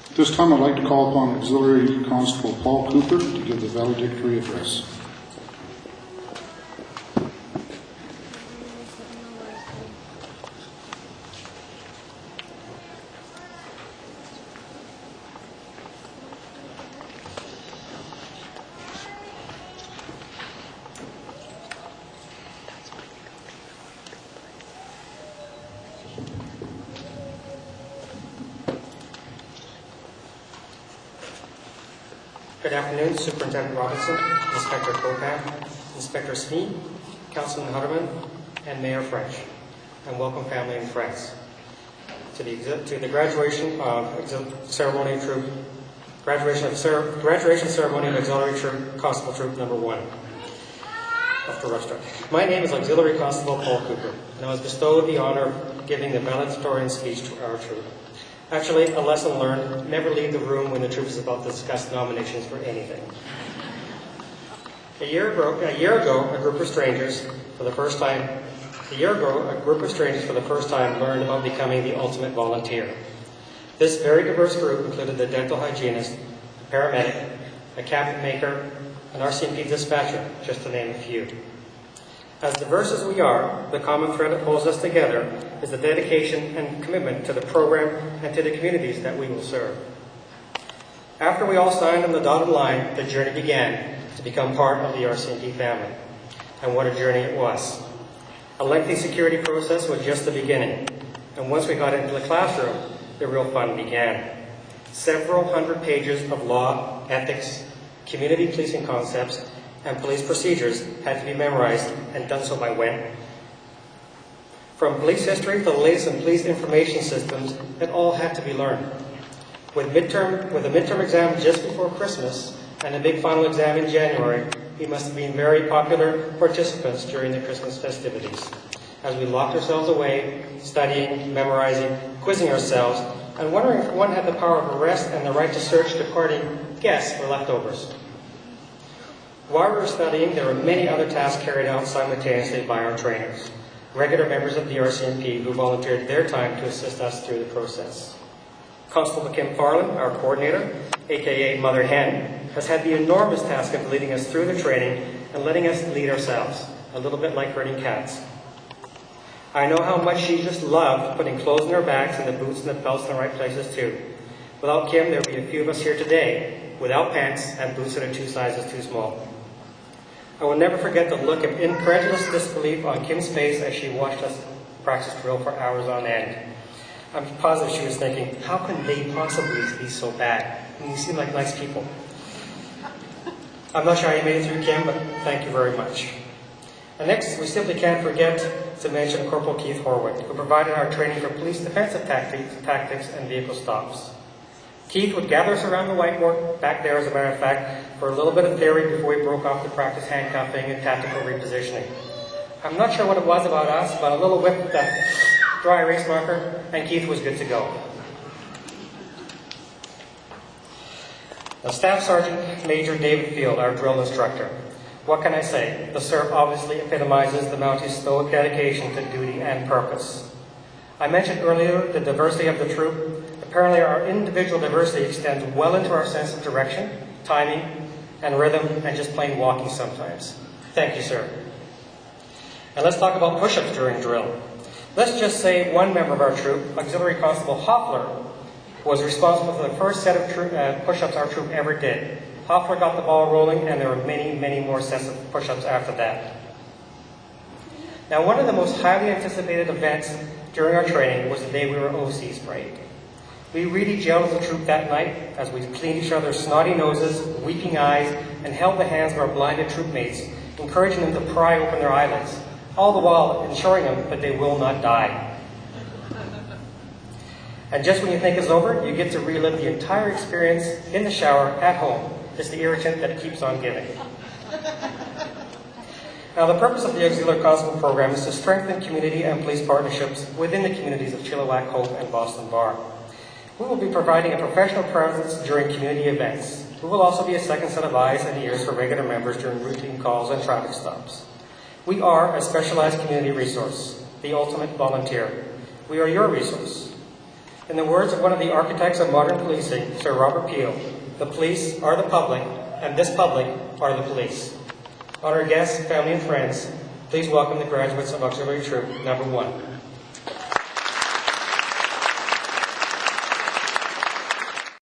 At this time, I'd like to call upon Auxiliary Constable Paul Cooper to give the valedictory address. Good afternoon, Superintendent Robinson, Inspector Copan, Inspector Smee, Councilman Hutterman, and Mayor French. And welcome family and friends to the graduation ceremony of Auxiliary Troop Constable Troop Number 1. Off to a rough start. My name is Auxiliary Constable Paul Cooper, and I was bestowed the honor of giving the valedictorian speech to our troop. Actually, a lesson learned: never leave the room when the troop is about to discuss nominations for anything. A year ago, a group of strangers for the first time learned about becoming the ultimate volunteer. This very diverse group included the dental hygienist, a paramedic, a cabinet maker, an RCMP dispatcher, just to name a few. As diverse as we are, the common thread that pulls us together is the dedication and commitment to the program and to the communities that we will serve. After we all signed on the dotted line, the journey began to become part of the RCMP family. And what a journey it was. A lengthy security process was just the beginning. And once we got into the classroom, the real fun began. Several hundred pages of law, ethics, community policing concepts, and police procedures had to be memorized, and done so by when? From police history to the latest in police information systems, it all had to be learned. With a midterm exam just before Christmas and a big final exam in January, we must have been very popular participants during the Christmas festivities, as we locked ourselves away, studying, memorizing, quizzing ourselves, and wondering if one had the power of arrest and the right to search departing guests for leftovers. While we were studying, there were many other tasks carried out simultaneously by our trainers, regular members of the RCMP who volunteered their time to assist us through the process. Constable Kim Farland, our coordinator, aka Mother Hen, has had the enormous task of leading us through the training and letting us lead ourselves, a little bit like herding cats. I know how much she just loved putting clothes in her bags and the boots and the belts in the right places too. Without Kim, there would be a few of us here today without pants and boots that are 2 sizes too small. I will never forget the look of incredulous disbelief on Kim's face as she watched us practice drill for hours on end. I'm positive she was thinking, how can they possibly be so bad? I mean, you seem like nice people. I'm not sure how you made it through, Kim, but thank you very much. And next, we simply can't forget to mention Corporal Keith Horwick, who provided our training for police defensive tactics and vehicle stops. Keith would gather us around the whiteboard, back there as a matter of fact, for a little bit of theory before we broke off to practice handcuffing and tactical repositioning. I'm not sure what it was about us, but a little whip with that dry erase marker, and Keith was good to go. Now, Staff Sergeant Major David Field, our drill instructor. What can I say? The sir obviously epitomizes the Mounties' stoic dedication to duty and purpose. I mentioned earlier the diversity of the troop. Apparently, our individual diversity extends well into our sense of direction, timing, and rhythm, and just plain walking sometimes. Thank you, sir. And let's talk about push-ups during drill. Let's just say one member of our troop, Auxiliary Constable Hoffler, was responsible for the first set of push-ups our troop ever did. Hoffler got the ball rolling, and there were many, many more sets of push-ups after that. Now, one of the most highly anticipated events during our training was the day we were OC sprayed. We really gelled as a troop that night as we cleaned each other's snotty noses, weeping eyes, and held the hands of our blinded troop mates, encouraging them to pry open their eyelids, all the while ensuring them that they will not die. And just when you think it's over, you get to relive the entire experience in the shower at home. It's the irritant that keeps on giving. Now, the purpose of the Auxiliary Constable program is to strengthen community and police partnerships within the communities of Chilliwack, Hope, and Boston Bar. We will be providing a professional presence during community events. We will also be a second set of eyes and ears for regular members during routine calls and traffic stops. We are a specialized community resource, the ultimate volunteer. We are your resource. In the words of one of the architects of modern policing, Sir Robert Peel, the police are the public, and this public are the police. Honored guests, family, and friends, please welcome the graduates of Auxiliary Troop Number 1.